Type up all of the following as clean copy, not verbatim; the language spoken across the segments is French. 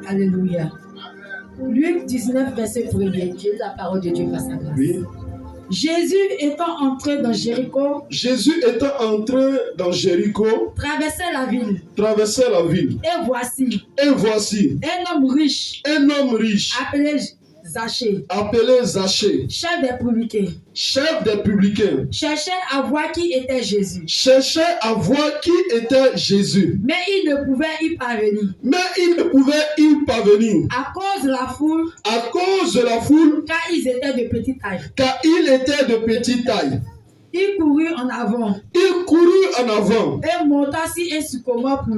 Alléluia. Luc 19, verset 1er. J'ai la parole de Dieu par sa grâce. Oui. Jésus étant entré dans Jéricho, traversait la ville. Et voici un homme riche, appelé Zachée, chef des publicains, cherchait à voir qui était Jésus. Mais il ne pouvait y parvenir. À cause de la foule, car ils étaient de petite taille. Il courut en avant. Et monta sur un sycomore pour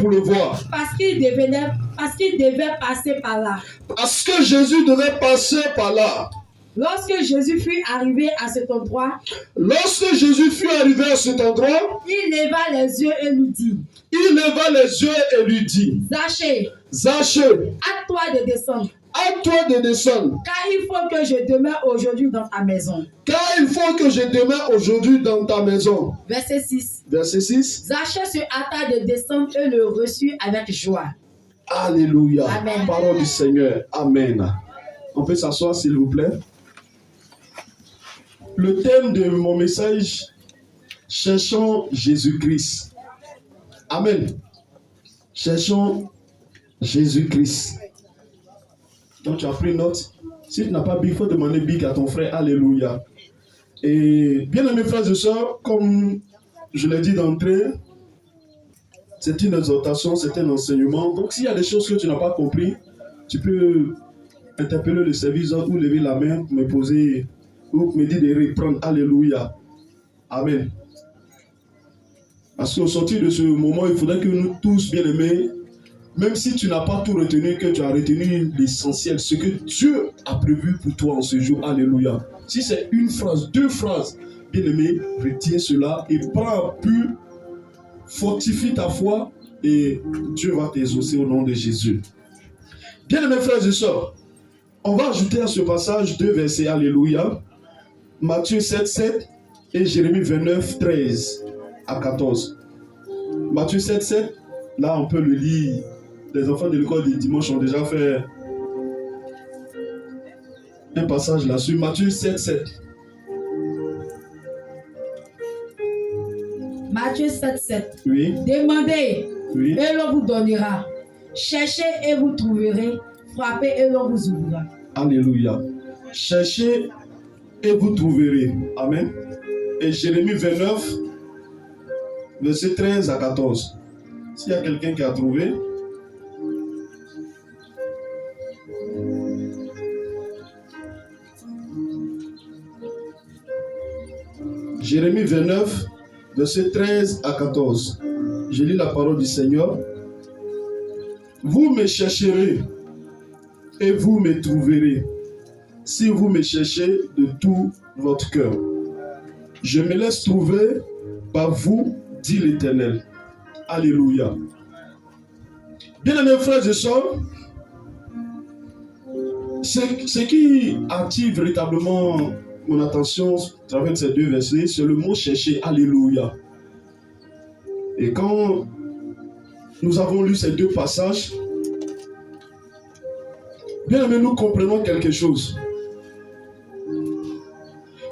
le voir. Parce qu'il devait passer par là. Parce que Jésus devait passer par là. Lorsque Jésus fut arrivé à cet endroit, il leva les yeux et lui dit, Zachée, hâte-toi de descendre. Car il faut que je demeure aujourd'hui dans ta maison. Verset 6. Zachée se hâta de descendre et le reçut avec joie. Alléluia. Amen. Parole du Seigneur. Amen. On peut s'asseoir s'il vous plaît. Le thème de mon message, cherchons Jésus-Christ. Amen. Cherchons Jésus-Christ. Donc tu as pris note. Si tu n'as pas Bic, il faut demander Bic à ton frère. Alléluia. Et bien aimés frères et sœurs, comme je l'ai dit d'entrée, c'est une exhortation, c'est un enseignement. Donc s'il y a des choses que tu n'as pas compris, tu peux interpeller le service ou lever la main, me poser ou me dire de reprendre. Alléluia. Amen. Parce qu'au sortir de ce moment, il faudrait que nous tous, bien aimés, même si tu n'as pas tout retenu, que tu as retenu l'essentiel, ce que Dieu a prévu pour toi en ce jour. Alléluia. Si c'est une phrase, 2 phrases, bien aimé, retiens cela et prends un peu, fortifie ta foi et Dieu va t'exaucer au nom de Jésus. Bien aimés frères et sœurs, on va ajouter à ce passage 2 versets. Alléluia. Matthieu 7, 7 et Jérémie 29, 13 à 14. Matthieu 7, 7, là on peut le lire. Les enfants de l'école du dimanche ont déjà fait un passage là-dessus. Matthieu 7, 7. Matthieu 7, 7. Oui. Demandez, Oui. et l'on vous donnera. Cherchez et vous trouverez. Frappez et l'on vous ouvrira. Alléluia. Cherchez et vous trouverez. Amen. Et Jérémie 29, verset 13 à 14. S'il y a quelqu'un qui a trouvé. Jérémie 29, verset 13 à 14. Je lis la parole du Seigneur. Vous me chercherez et vous me trouverez, si vous me cherchez de tout votre cœur. Je me laisse trouver par vous, dit l'Éternel. Alléluia. Bien-aimés frères et sœurs, ce qui attire véritablement mon attention à travers ces 2 versets, c'est le mot chercher. Alléluia. Et quand nous avons lu ces 2 passages, bien aimé, nous comprenons quelque chose.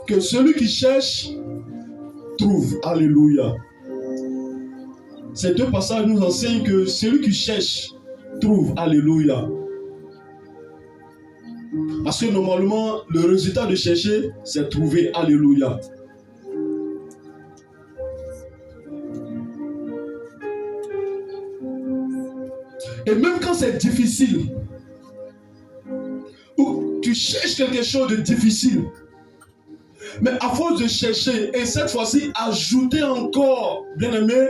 Que celui qui cherche, trouve. Alléluia. Ces 2 passages nous enseignent que celui qui cherche, trouve. Alléluia. Parce que normalement, le résultat de chercher, c'est trouver. Alléluia. Et même quand c'est difficile, ou tu cherches quelque chose de difficile, mais à force de chercher, et cette fois-ci, ajouter encore, bien-aimé,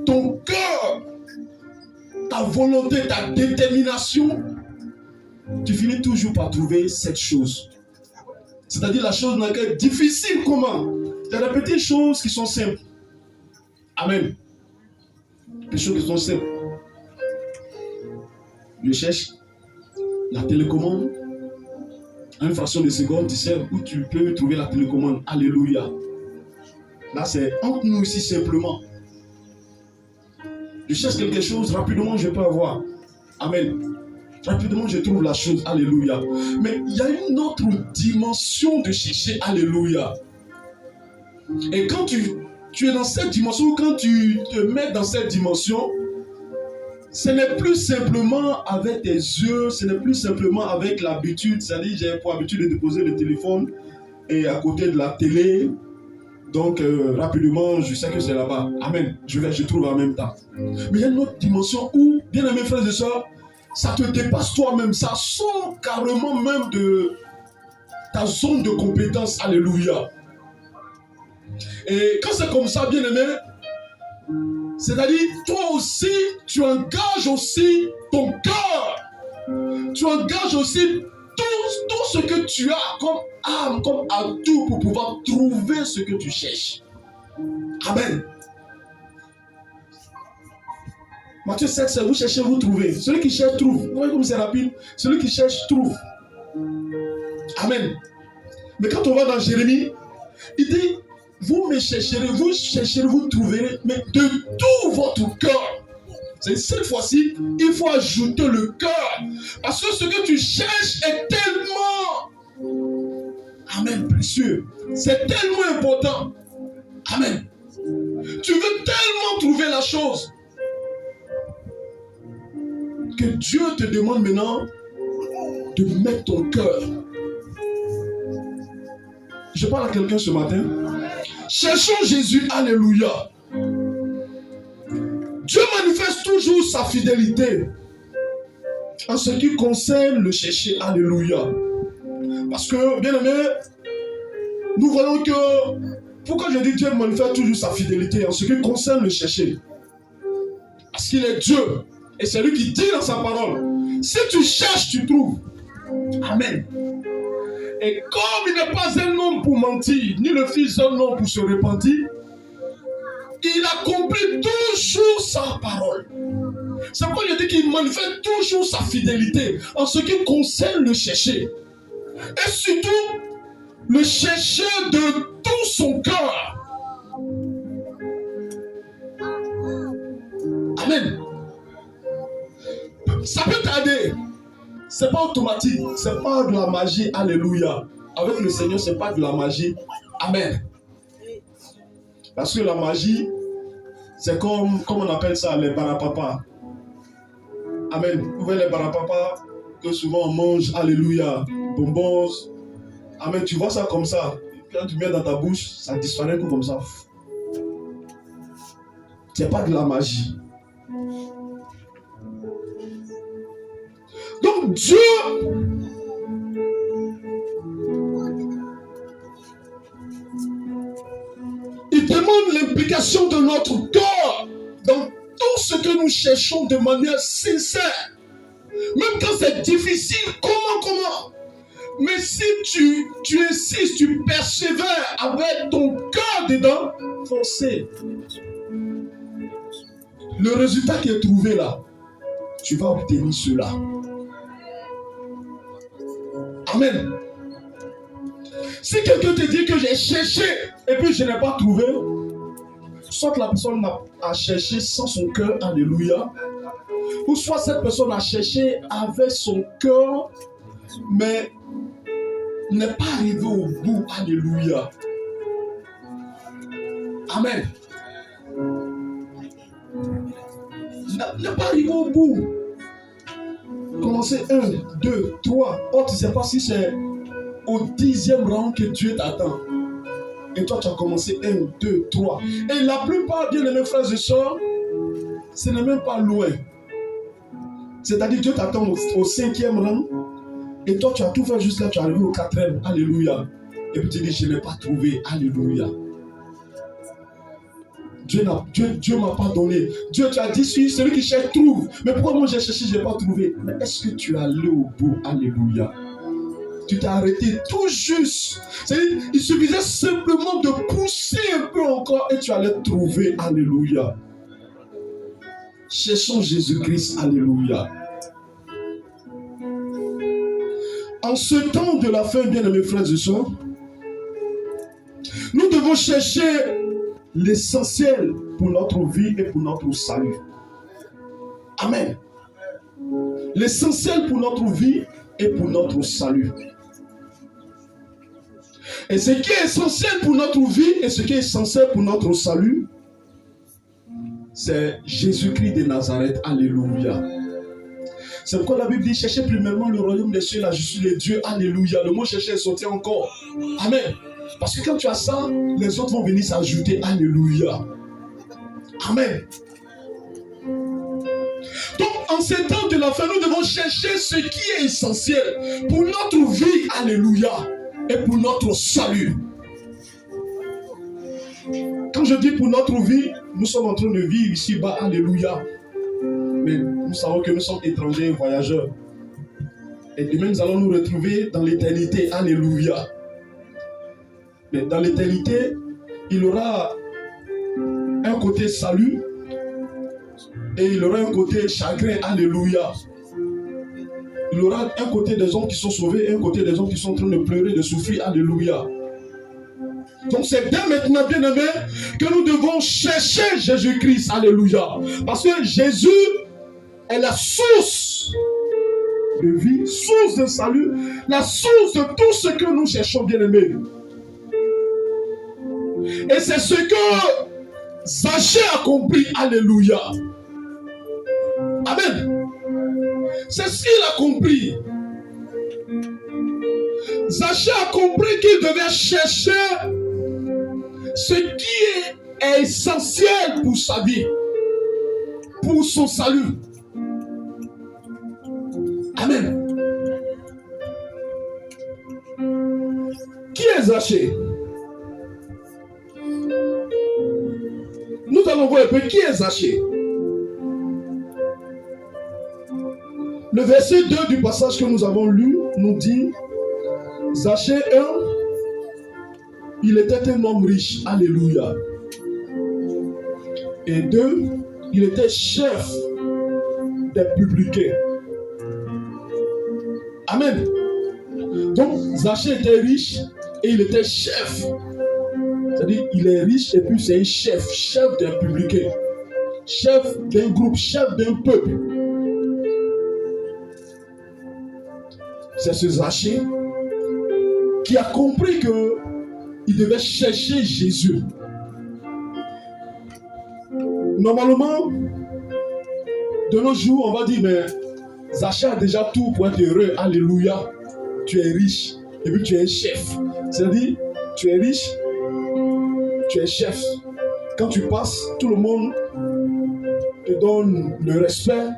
ton cœur, ta volonté, ta détermination, tu finis toujours par trouver cette chose. C'est-à-dire la chose dans laquelle difficile, comment? Il y a des petites choses qui sont simples. Amen. Des choses qui sont simples. Je cherche la télécommande. À une fraction de seconde, tu sais où tu peux trouver la télécommande. Alléluia. Là, c'est entre nous ici simplement. Je cherche quelque chose, rapidement je peux avoir. Amen. Rapidement je trouve la chose. Alléluia. Mais il y a une autre dimension de chercher. Alléluia. Et quand tu es dans cette dimension, quand tu te mets dans cette dimension, ce n'est plus simplement avec tes yeux, ce n'est plus simplement avec l'habitude. C'est-à-dire, j'ai pour habitude de déposer le téléphone et à côté de la télé. Donc, rapidement, je sais que c'est là-bas. Amen. Je trouve en même temps. Mais il y a une autre dimension où, bien aimés frères et sœurs, ça te dépasse toi-même. Ça sort carrément même de ta zone de compétence. Alléluia. Et quand c'est comme ça, bien aimé, c'est-à-dire, toi aussi, tu engages aussi ton cœur. Tu engages aussi tout ce que tu as comme âme, comme atout pour pouvoir trouver ce que tu cherches. Amen. Matthieu 7, c'est vous cherchez, vous trouvez. Celui qui cherche, trouve. Vous voyez comme c'est rapide? Celui qui cherche, trouve. Amen. Mais quand on va dans Jérémie, il dit, vous me chercherez, vous trouverez, mais de tout votre cœur. C'est cette fois-ci, il faut ajouter le cœur. Parce que ce que tu cherches est tellement, amen, précieux. C'est tellement important. Amen. Tu veux tellement trouver la chose que Dieu te demande maintenant de mettre ton cœur. Je parle à quelqu'un ce matin. Cherchons Jésus, alléluia. Dieu manifeste toujours sa fidélité en ce qui concerne le chercher, alléluia. Parce que, bien aimé, nous voyons que, pourquoi je dis Dieu manifeste toujours sa fidélité en ce qui concerne le chercher? Parce qu'il est Dieu, et c'est lui qui dit dans sa parole, si tu cherches, tu trouves. Amen. Et comme il n'est pas un homme pour mentir, ni le fils d'un homme pour se repentir, il accomplit toujours sa parole. C'est pourquoi il dit qu'il manifeste toujours sa fidélité en ce qui concerne le chercher. Et surtout, le chercher de tout son cœur. Amen. Ça peut tarder. C'est pas automatique. C'est pas de la magie. Alléluia. Avec le Seigneur, c'est pas de la magie. Amen. Parce que la magie, c'est comme on appelle ça, les barapapas. Amen. Vous voyez les barapapas que souvent on mange, alléluia, bonbons. Amen. Tu vois ça comme ça. Quand tu mets dans ta bouche, ça disparaît comme ça. C'est pas de la magie. Donc Dieu il demande l'implication de notre cœur dans tout ce que nous cherchons de manière sincère. Même quand c'est difficile, comment? Mais si tu insistes, tu persévères avec ton cœur dedans, foncez. Le résultat qui est trouvé là, tu vas obtenir cela. Amen. Si quelqu'un te dit que j'ai cherché et puis je n'ai pas trouvé, soit la personne a cherché sans son cœur, alléluia, ou soit cette personne a cherché avec son cœur, mais n'est pas arrivé au bout, alléluia. Amen. N'est pas arrivé au bout. Commencez 1, 2, 3. Oh, tu ne sais pas si c'est au 10e rang que Dieu t'attend. Et toi, tu as commencé 1, 2, 3. Et la plupart, bien aimés frères et sœurs, ce n'est même pas loin. C'est-à-dire, Dieu t'attend au 5e rang. Et toi, tu as tout fait juste là, tu es arrivé au 4e. Alléluia. Et puis tu dis, je ne l'ai pas trouvé. Alléluia. Dieu m'a pas donné. Dieu, tu as dit, celui qui cherche trouve. Mais pourquoi moi j'ai cherché, je n'ai pas trouvé? Mais est-ce que tu es allé au bout? Alléluia. Tu t'es arrêté tout juste. C'est-à-dire, il suffisait simplement de pousser un peu encore et tu allais trouver. Alléluia. Cherchons Jésus-Christ. Alléluia. En ce temps de la fin, bien aimés frères et sœurs, nous devons chercher l'essentiel pour notre vie et pour notre salut. Amen. L'essentiel pour notre vie et pour notre salut. Et ce qui est essentiel pour notre vie et ce qui est essentiel pour notre salut, c'est Jésus-Christ de Nazareth. Alléluia. C'est pourquoi la Bible dit, cherchez premièrement le royaume des cieux, la justice de Dieu. Alléluia. Le mot chercher est sorti encore. Amen. Parce que quand tu as ça, les autres vont venir s'ajouter. Alléluia. Amen. Donc, en ces temps de la fin, nous devons chercher ce qui est essentiel pour notre vie. Alléluia. Et pour notre salut. Quand je dis pour notre vie, nous sommes en train de vivre ici-bas. Alléluia. Mais nous savons que nous sommes étrangers et voyageurs. Et demain, nous allons nous retrouver dans l'éternité. Alléluia. Mais dans l'éternité, il y aura un côté salut et il y aura un côté chagrin. Alléluia. Il y aura un côté des hommes qui sont sauvés et un côté des hommes qui sont en train de pleurer, de souffrir. Alléluia. Donc c'est dès maintenant, bien aimé, que nous devons chercher Jésus-Christ. Alléluia. Parce que Jésus est la source de vie, source de salut, la source de tout ce que nous cherchons, bien aimé. Et c'est ce que Zachée a compris. Alléluia. Amen. C'est ce qu'il a compris. Zachée a compris qu'il devait chercher ce qui est essentiel pour sa vie, pour son salut. Amen. Qui est Zachée? Nous allons voir un peu qui est Zachée. Le verset 2 du passage que nous avons lu nous dit, Zachée 1, il était un homme riche. Alléluia. Et 2, il était chef des publicains. Amen. Donc, Zachée était riche et il était chef. C'est-à-dire, il est riche et puis c'est un chef, chef d'un publicain, chef d'un groupe, chef d'un peuple. C'est ce Zachée qui a compris qu'il devait chercher Jésus. Normalement, de nos jours, on va dire, mais Zachée a déjà tout pour être heureux. Alléluia. Tu es riche et puis tu es chef. C'est-à-dire, tu es riche, tu es chef. Quand tu passes, tout le monde te donne le respect,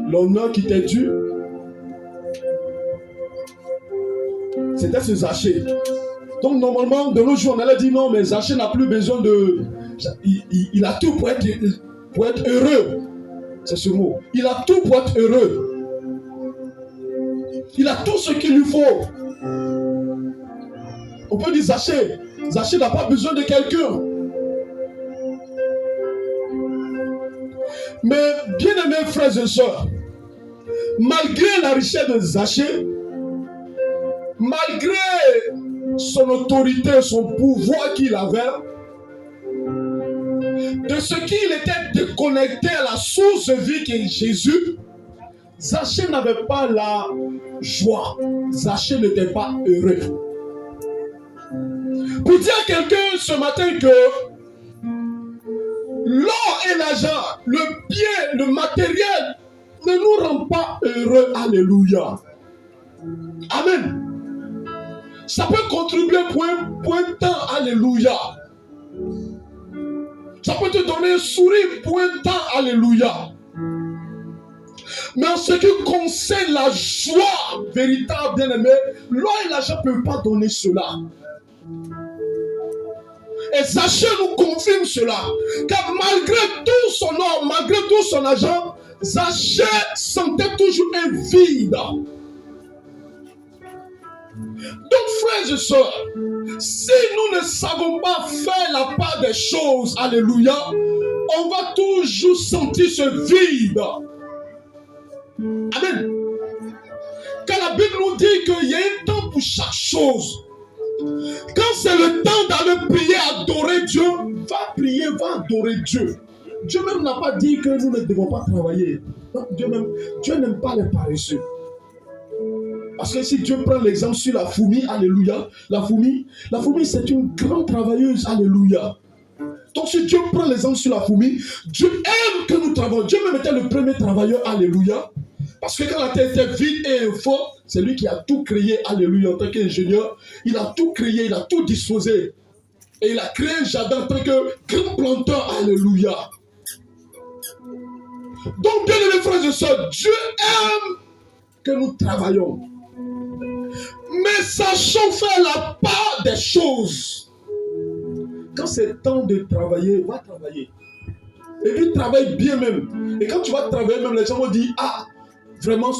l'honneur qui t'est dû. C'était ce Zachée. Donc normalement, de nos jours, on allait dire non, mais Zachée n'a plus besoin de... Il a tout pour être heureux. C'est ce mot. Il a tout pour être heureux. Il a tout ce qu'il lui faut. On peut dire Zachée. Zachée n'a pas besoin de quelqu'un. Mais bien aimés frères et sœurs, malgré la richesse de Zachée, malgré son autorité, son pouvoir qu'il avait, de ce qu'il était déconnecté à la source de vie qui est Jésus, Zachée n'avait pas la joie. Zachée n'était pas heureux. Pour dire à quelqu'un ce matin que l'or et l'argent, le bien, le matériel ne nous rend pas heureux. Alléluia. Amen. Ça peut contribuer pour un temps. Alléluia. Ça peut te donner un sourire pour un temps. Alléluia. Mais en ce qui concerne la joie véritable, bien aimé, l'or et l'argent ne peuvent pas donner cela. Et Zachée nous confirme cela. Car malgré tout son or, malgré tout son argent, Zachée sentait toujours un vide. Donc frères et sœurs, si nous ne savons pas faire la part des choses, alléluia, on va toujours sentir ce vide. Amen. Car la Bible nous dit qu'il y a un temps pour chaque chose. Quand c'est le temps d'aller prier, adorer Dieu, va prier, va adorer Dieu. Dieu même n'a pas dit que nous ne devons pas travailler. Non, Dieu n'aime pas les paresseux. Parce que si Dieu prend l'exemple sur la fourmi, alléluia, la fourmi c'est une grande travailleuse, alléluia. Donc si Dieu prend l'exemple sur la fourmi, Dieu aime que nous travaillions. Dieu même était le premier travailleur, alléluia. Parce que quand la terre était vide et forte, c'est lui qui a tout créé, alléluia, en tant qu'ingénieur. Il a tout créé, il a tout disposé. Et il a créé un jardin en tant que grand planteur, alléluia. Donc, bien aimés frères et sœurs, Dieu aime que nous travaillons. Mais sachons faire la part des choses. Quand c'est temps de travailler, va travailler. Et puis travaille bien même. Et quand tu vas travailler même, les gens vont dire, ah, vraiment,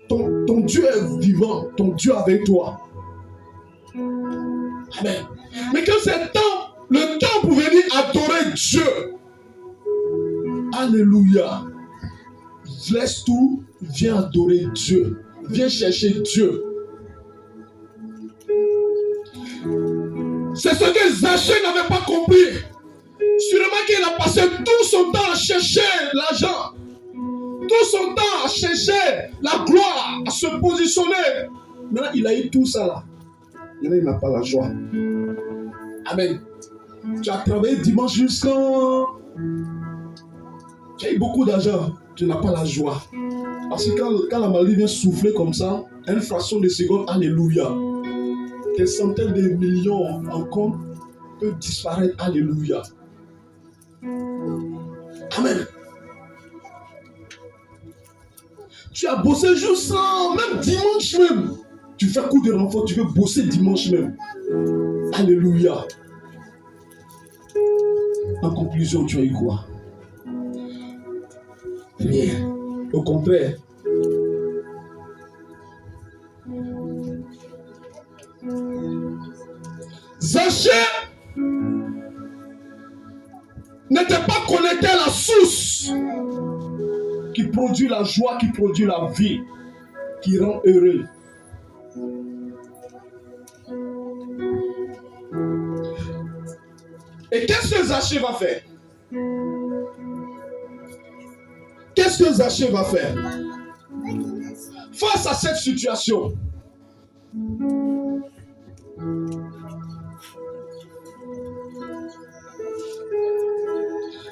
ton Dieu est vivant, ton Dieu avec toi. Amen. Mais quand c'est le temps pour venir adorer Dieu, alléluia, laisse tout, viens adorer Dieu, viens chercher Dieu. C'est ce que Zachée n'avait pas compris. Sûrement qu'il a passé tout son temps à chercher l'argent, tout son temps à chercher la gloire, à se positionner. Maintenant, il a eu tout ça là. Maintenant, il n'a pas la joie. Amen. Tu as travaillé dimanche jusqu'à... Tu as eu beaucoup d'argent, tu n'as pas la joie. Parce que quand la maladie vient souffler comme ça, une fraction de seconde, alléluia, des centaines de millions en compte peuvent disparaître, alléluia. Amen. Tu as bossé juste même dimanche même. Tu fais coup de renfort, tu veux bosser dimanche même. Alléluia. En conclusion, tu as eu quoi? Rien. Au contraire. Zachée n'était pas connecté à la source qui produit la joie, qui produit la vie, qui rend heureux. Et qu'est-ce que Zachée va faire? Qu'est-ce que Zachée va faire face à cette situation?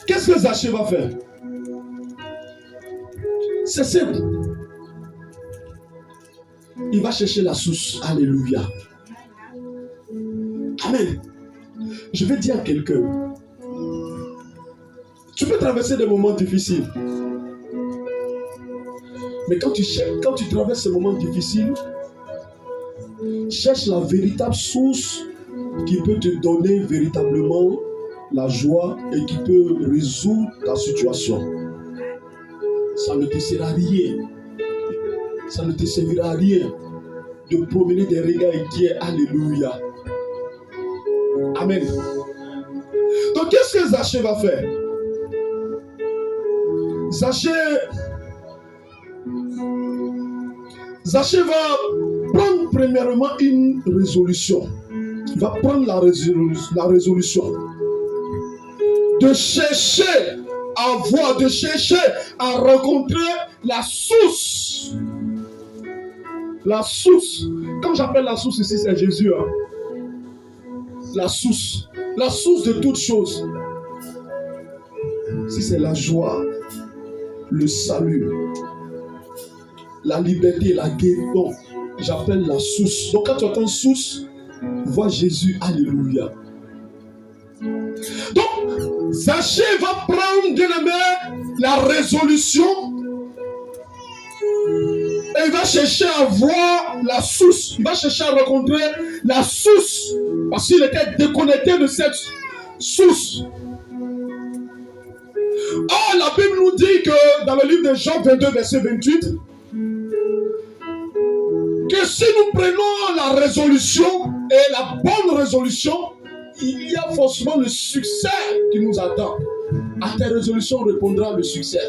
Qu'est-ce que Zachée va faire? C'est simple. Il va chercher la source. Alléluia. Amen. Je vais dire à quelqu'un, tu peux traverser des moments difficiles. Mais quand tu traverses ces moments difficiles, cherche la véritable source qui peut te donner véritablement la joie et qui peut résoudre ta situation. Ça ne te sert à rien. Ça ne te servira à rien de promener des regards et dire alléluia. Amen. Donc qu'est-ce que Zachée va faire? Zachée va prendre premièrement une résolution. Il va prendre la résolution de chercher à voir, de chercher à rencontrer la source. La source. Quand j'appelle la source ici, c'est Jésus. Hein? La source de toutes choses. Si c'est la joie, le salut, la liberté, la guérison, j'appelle la source. Donc quand tu entends source, vois Jésus, alléluia. Donc, Zachée va prendre, bien aimé, la résolution et il va chercher à voir la source. Il va chercher à rencontrer la source parce qu'il était déconnecté de cette source. Or, la Bible nous dit que dans le livre de Jean 22, verset 28, que si nous prenons la résolution et la bonne résolution, il y a forcément le succès qui nous attend. À tes résolutions répondra le succès.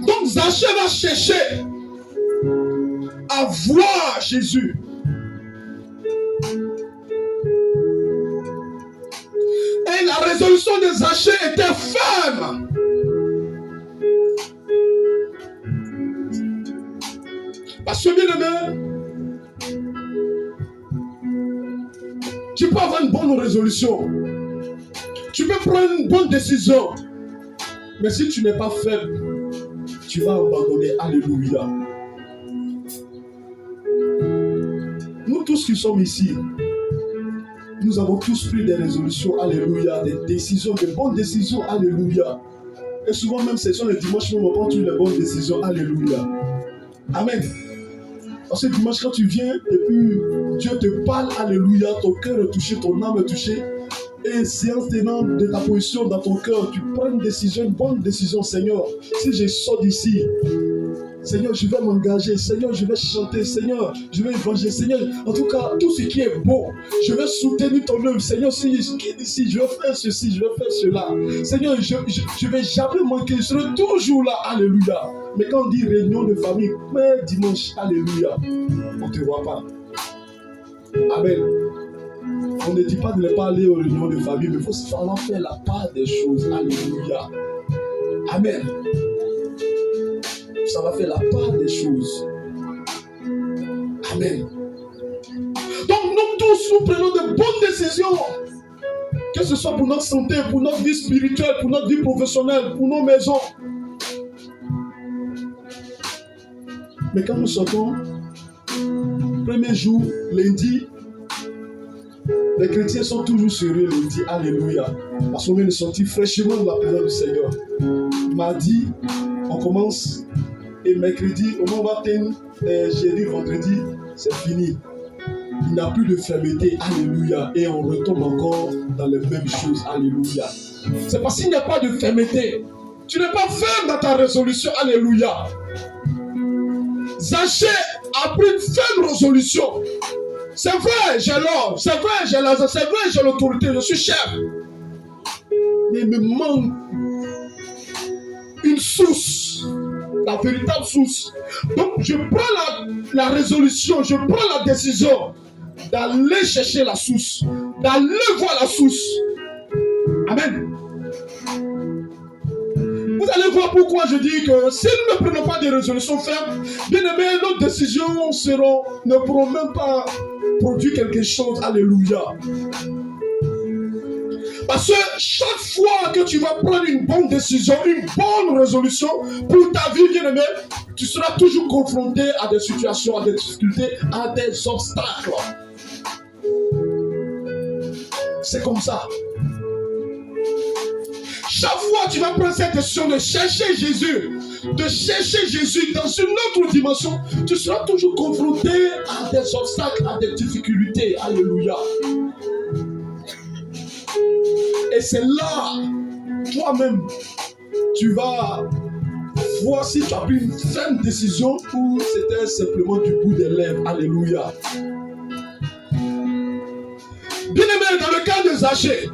Donc Zachée va chercher à voir Jésus. Et la résolution détermination de Zachée était ferme. Parce que bien aimé, tu peux avoir une bonne résolution. Tu peux prendre une bonne décision. Mais si tu n'es pas faible, tu vas abandonner. Alléluia. Nous tous qui sommes ici, nous avons tous pris des résolutions. Alléluia. Des décisions, des bonnes décisions. Alléluia. Et souvent même, ce sont les dimanches où on prend toutes les bonnes décisions. Alléluia. Amen. Parce que dimanche, quand tu viens et puis Dieu te parle, alléluia, ton cœur est touché, ton âme est touchée. Et séance tenant de ta position dans ton cœur, tu prends une décision, une bonne décision, Seigneur. Si je sors d'ici, Seigneur, je vais m'engager. Seigneur, je vais chanter. Seigneur, je vais évangéliser. Seigneur, en tout cas, tout ce qui est beau, je vais soutenir ton œuvre. Seigneur, si je quitte ici, je vais faire ceci, je vais faire cela. Seigneur, je ne vais jamais manquer. Je serai toujours là. Alléluia. Mais quand on dit réunion de famille, mais dimanche, alléluia, on ne te voit pas. Amen. On ne dit pas de ne pas aller aux réunions de famille, mais il faut savoir faire la part des choses. Alléluia. Amen. Ça va faire la part des choses. Amen. Donc nous tous, nous prenons de bonnes décisions. Que ce soit pour notre santé, pour notre vie spirituelle, pour notre vie professionnelle, pour nos maisons. Mais quand nous sortons, premier jour, lundi, les chrétiens sont toujours sérieux lundi. Alléluia. Parce qu'on vient de sortir fraîchement de la présence du Seigneur. Mardi, on commence. Et mercredi, au moment où on va tenir, jeudi, vendredi, c'est fini. Il n'y a plus de fermeté. Alléluia. Et on retombe encore dans les mêmes choses. Alléluia. C'est parce qu'il n'y a pas de fermeté. Tu n'es pas ferme dans ta résolution. Alléluia. Zachée a pris une ferme résolution. C'est vrai, j'ai l'or. C'est vrai, j'ai l'argent. C'est vrai, j'ai l'autorité. Je suis chef. Mais il me manque une source. La véritable source. Donc, je prends la résolution, je prends la décision d'aller chercher la source, d'aller voir la source. Amen. Vous allez voir pourquoi je dis que si nous ne prenons pas des résolutions fermes, bien aimé, nos décisions ne pourront même pas produire quelque chose. Alléluia. Parce que chaque fois que tu vas prendre une bonne décision, une bonne résolution pour ta vie, bien-aimé, tu seras toujours confronté à des situations, à des difficultés, à des obstacles. C'est comme ça. Chaque fois que tu vas prendre cette décision de chercher Jésus dans une autre dimension, tu seras toujours confronté à des obstacles, à des difficultés. Alléluia. Et c'est là, toi-même, tu vas voir si tu as pris une ferme décision ou c'était simplement du bout des lèvres. Alléluia. Bien-aimé, dans le cas de Zachée,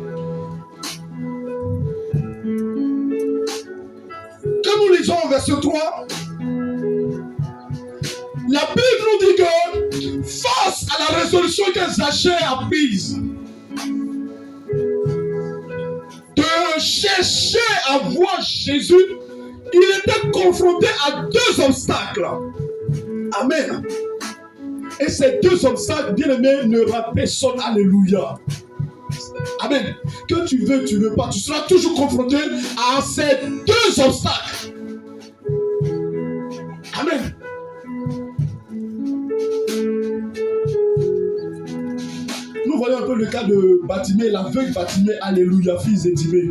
comme nous lisons au verset 3, la Bible nous dit que face à la résolution que Zachée a prise, de chercher à voir Jésus, il était confronté à deux obstacles. Amen. Et ces deux obstacles, bien aimés, ne ratent personne. Alléluia. Amen. Que tu veux pas, tu seras toujours confronté à ces deux obstacles. Amen. Nous voyons un peu le cas de Bartimée, l'aveugle Bartimée, alléluia, fils de Timée.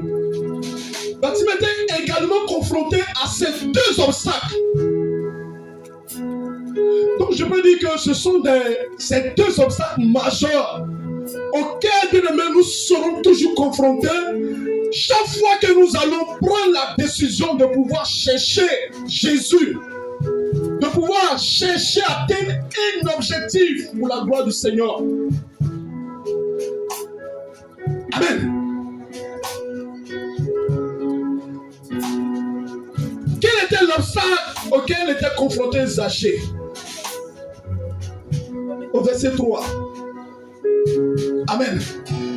Bartimée était également confronté à ces deux obstacles. Donc je peux dire que ce sont ces deux obstacles majeurs auxquels, bien aimés, nous serons toujours confrontés chaque fois que nous allons prendre la décision de pouvoir chercher Jésus, de pouvoir chercher à atteindre un objectif pour la gloire du Seigneur. Amen. Quel était l'obstacle auquel était confronté Zachée? Au verset 3. Amen.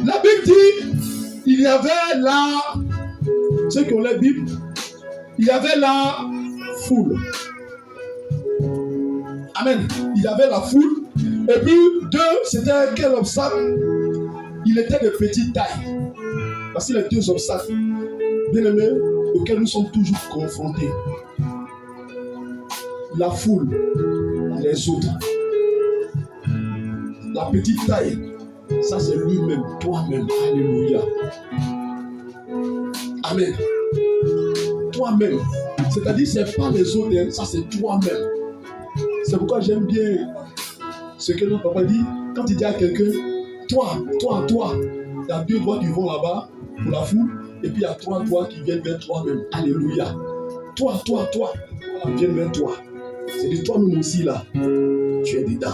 La Bible dit, il y avait la... Ceux qui ont la Bible, il y avait la foule. Amen. Il y avait la foule. Et puis, deux, c'était quel obstacle? Il était de petite taille. Voici les deux obstacles, bien aimés, auxquels nous sommes toujours confrontés. La foule, les autres. La petite taille, ça c'est lui-même, toi-même. Alléluia. Amen. Toi-même. C'est-à-dire, c'est pas les autres, hein, ça c'est toi-même. C'est pourquoi j'aime bien ce que notre papa dit. Quand il dit à quelqu'un, toi, il y a deux doigts qui vont là-bas pour la foule, et puis il y a trois doigts qui viennent vers toi-même. Alléluia. Toi. Voilà, viens vers toi. C'est-à-dire, toi-même aussi là, tu es dedans.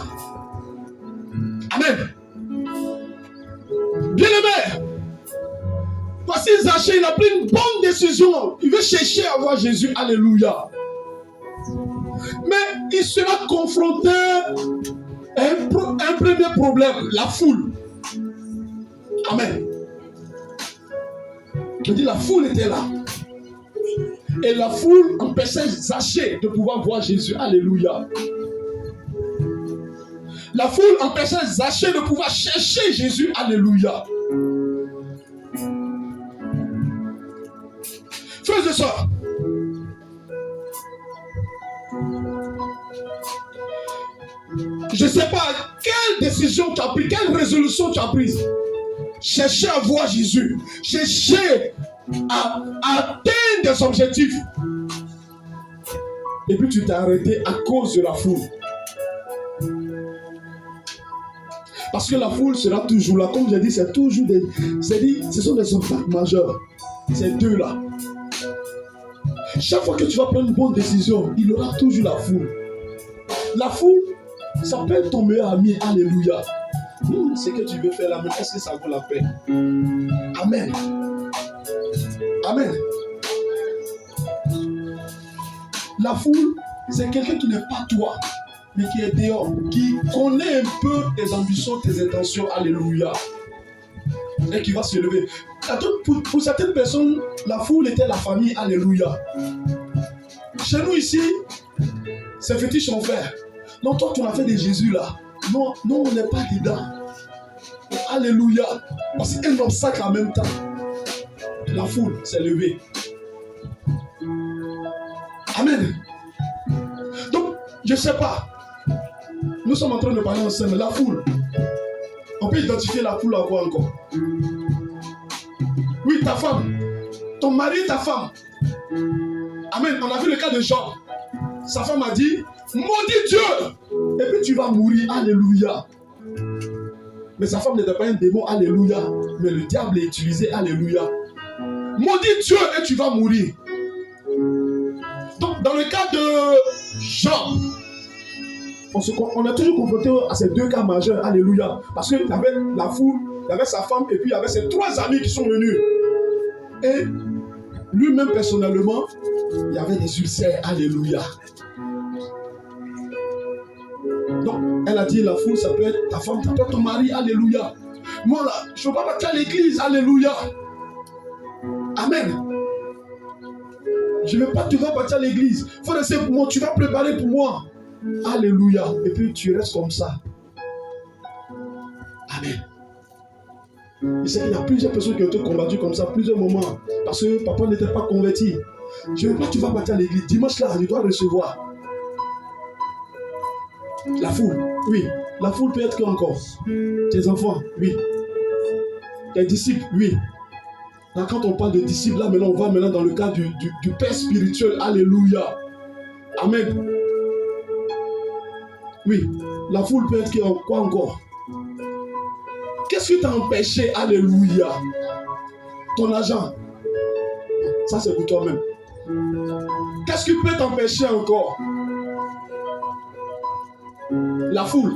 Amen. Bien-aimé, voici Zachée, il a pris une bonne décision. Il veut chercher à voir Jésus. Alléluia. Mais il sera confronté à un premier problème, la foule. Amen. Je dis, la foule était là. Et la foule empêchait Zachée de pouvoir voir Jésus. Alléluia. La foule empêchait Zachée de pouvoir chercher Jésus. Alléluia. Frères et sœurs, je ne sais pas quelle décision tu as prise, quelle résolution tu as prise. Chercher à voir Jésus, chercher à atteindre des objectifs. Et puis tu t'es arrêté à cause de la foule. Parce que la foule sera toujours là. Comme j'ai dit, c'est toujours des... ce sont des obstacles majeurs. Ces deux-là. Chaque fois que tu vas prendre une bonne décision, il y aura toujours la foule. La foule, ça peut être ton meilleur ami. Alléluia. Ce que tu veux faire là, mais est-ce que ça vaut la peine? Amen. Amen. La foule, c'est quelqu'un qui n'est pas toi, mais qui est dehors, qui connaît un peu tes ambitions, tes intentions. Alléluia. Et qui va se lever. Pour certaines personnes, la foule était la famille. Alléluia. Chez nous ici, c'est fétiche mon frère. Non, toi, tu as fait de Jésus là. Non, on n'est pas dedans. Alléluia. Parce qu'il y a un obstacle en même temps. La foule s'est levée. Amen. Donc, je ne sais pas. Nous sommes en train de parler ensemble. La foule. On peut identifier la foule à quoi encore? Oui, ta femme. Ton mari, ta femme. Amen. On a vu le cas de Jean. Sa femme a dit, maudit Dieu. Et puis tu vas mourir. Alléluia. Mais sa femme n'était pas un démon. Alléluia. Mais le diable est utilisé. Alléluia. Maudit Dieu et tu vas mourir. Donc, dans le cas de Jean, on est toujours confronté à ces deux cas majeurs. Alléluia. Parce qu'il y avait la foule, il y avait sa femme, et puis il y avait ses trois amis qui sont venus. Et lui-même, personnellement, il y avait des ulcères. Alléluia. Donc, elle a dit, la foule, ça peut être ta femme, ça peut être ton mari. Alléluia. Moi, là, je ne veux pas partir à l'église. Alléluia. Amen. Je ne veux pas, tu vas partir à l'église. Il faut rester pour moi, tu vas préparer pour moi. Alléluia. Et puis tu restes comme ça. Amen. Je sais qu'il y a plusieurs personnes qui ont été combattues comme ça, plusieurs moments. Parce que papa n'était pas converti. Je ne veux pas, tu vas partir à l'église. Dimanche là, tu dois recevoir. La foule, oui. La foule peut être que encore. Tes enfants, oui. Tes disciples, oui. Là, quand on parle de disciples, là, maintenant, on va maintenant dans le cadre du Père spirituel. Alléluia. Amen. Oui. La foule peut être que quoi encore? Qu'est-ce qui t'a empêché? Alléluia. Ton argent. Ça, c'est pour toi-même. Qu'est-ce qui peut t'empêcher encore? La foule.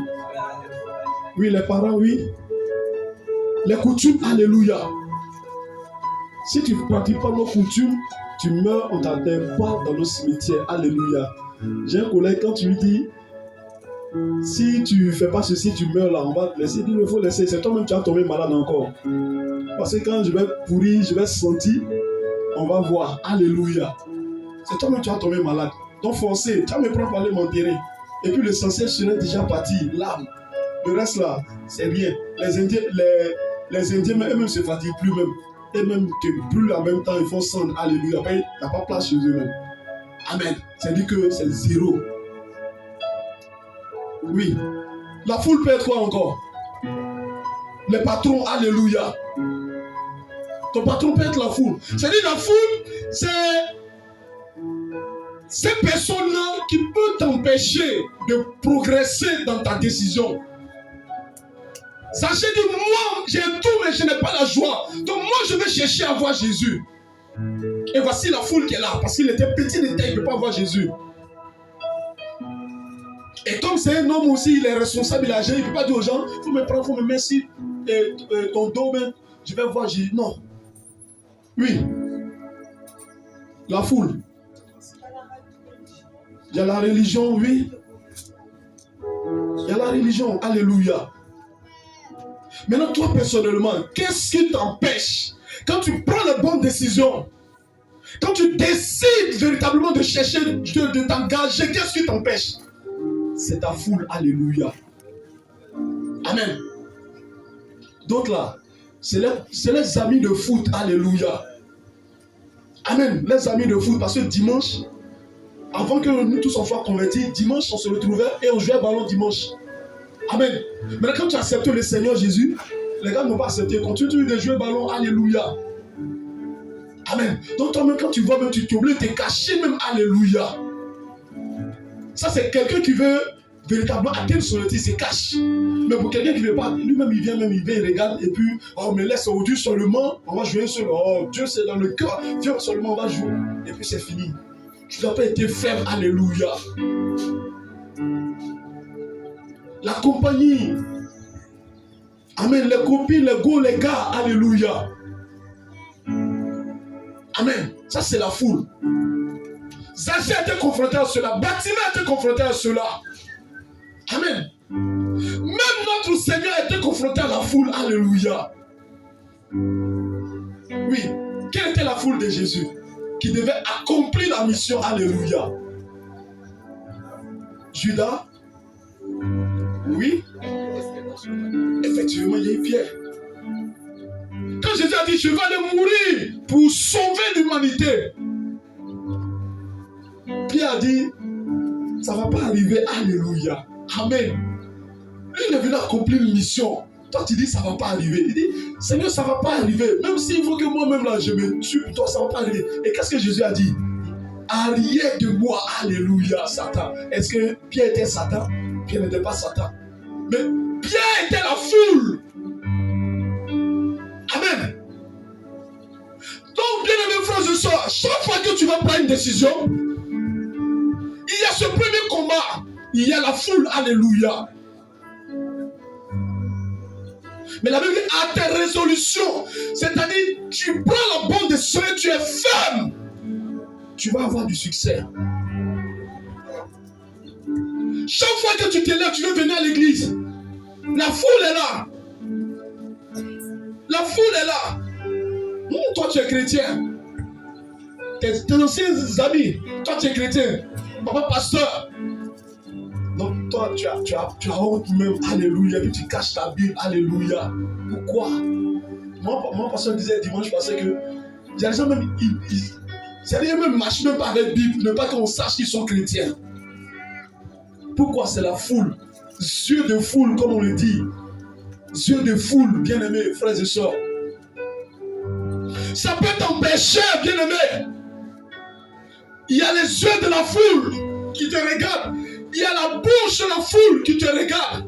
Oui, les parents, oui. Les coutumes, alléluia. Si tu ne pratiques pas nos coutumes, tu meurs, on ne t'enterre pas dans nos cimetières. Alléluia. J'ai un collègue, quand tu lui dis, Si tu ne fais pas ceci, tu meurs là, on va te laisser. Il faut laisser. C'est toi-même qui vas tomber malade encore. Parce que quand je vais pourrir, je vais sentir, on va voir. Alléluia. C'est toi-même qui vas tomber malade. Donc forcez, tu vas me prendre par aller m'enterrer. Et puis l'essentiel serait déjà parti, l'âme. Le reste là, c'est bien. Les Indiens eux-mêmes se fatiguent plus même. Et même te brûlent en même temps, ils font cendre. Alléluia. Il n'y a pas de place chez eux-mêmes. Amen. C'est-à-dire que c'est zéro. Oui. La foule peut être quoi encore? Les patrons, alléluia. Ton patron peut être la foule. C'est-à-dire la foule, c'est ces personnes-là qui peuvent t'empêcher de progresser dans ta décision. Sachez que moi, j'ai tout, mais je n'ai pas la joie. Donc moi, je vais chercher à voir Jésus. Et voici la foule qui est là, parce qu'il était petit de taille, il ne peut pas voir Jésus. Et comme c'est un homme aussi, il est responsable, il a géré, il ne peut pas dire aux gens, il faut me prendre, il faut me mettre ici, ton dos même, je vais voir Jésus. Non. Oui. La foule. Il y a la religion, oui. Il y a la religion, alléluia. Maintenant, toi personnellement, qu'est-ce qui t'empêche quand tu prends les bonnes décisions, quand tu décides véritablement de chercher Dieu, de t'engager, qu'est-ce qui t'empêche? C'est ta foule, alléluia. Amen. D'autres là, c'est les amis de foot, alléluia. Amen, les amis de foot, parce que dimanche, avant que nous tous on soit convertis, dimanche on se retrouvait et on jouait ballon dimanche. Amen. Maintenant quand tu acceptes le Seigneur Jésus, les gars n'ont pas accepté, continue de jouer ballon, alléluia. Amen. Donc toi-même quand tu vois, même tu t'oublies, tu es caché même, alléluia. Ça c'est quelqu'un qui veut véritablement atteindre son état, il se cache. Mais pour quelqu'un qui ne veut pas, lui-même il vient, il regarde et puis, oh mais laisse aujourd'hui seulement, on va jouer seul. Oh Dieu c'est dans le cœur, viens seulement on va jouer. Et puis c'est fini. Tu n'as pas été ferme, alléluia. La compagnie. Amen. Les copines, les go, les gars, alléluia. Amen. Ça c'est la foule. Zaché a été confronté à cela. Bâtiment a été confronté à cela. Amen. Même notre Seigneur a été confronté à la foule. Alléluia. Oui. Quelle était la foule de Jésus qui devait accomplir la mission? Alléluia. Judas. Oui. Effectivement, il y a eu Pierre. Quand Jésus a dit, je vais aller mourir pour sauver l'humanité, Pierre a dit, ça ne va pas arriver. Alléluia. Amen. Lui, il est venu accomplir une mission. Toi, tu dis, ça ne va pas arriver. Il dit, Seigneur, ça ne va pas arriver. Même s'il faut que moi-même, là, je me tue pour toi, ça ne va pas arriver. Et qu'est-ce que Jésus a dit? Arrière de moi. Alléluia, Satan. Est-ce que Pierre était Satan? Pierre n'était pas Satan. Mais Pierre était la foule. Amen. Donc, bien aimé frères et sœurs, chaque fois que tu vas prendre une décision, il y a ce premier combat. Il y a la foule. Alléluia. Mais la Bible dit à tes résolutions, c'est-à-dire tu prends la bonne décision et tu es ferme, tu vas avoir du succès. Chaque fois que tu te lèves, tu veux venir à l'église, la foule est là. La foule est là. Toi tu es chrétien. Tes anciens amis, toi tu es chrétien. Papa pasteur. Donc toi tu as honte même. Alléluia. Puis tu caches ta Bible. Alléluia. Pourquoi? Moi pasteur disait dimanche passé que il y a des gens même ils même marchent même pas avec Bible, ne pas qu'on sache qu'ils sont chrétiens. Pourquoi? C'est la foule. Yeux de foule, comme on le dit. Yeux de foule, bien-aimés, frères et sœurs. Ça peut t'empêcher, bien-aimé. Il y a les yeux de la foule qui te regardent. Il y a la bouche de la foule qui te regarde.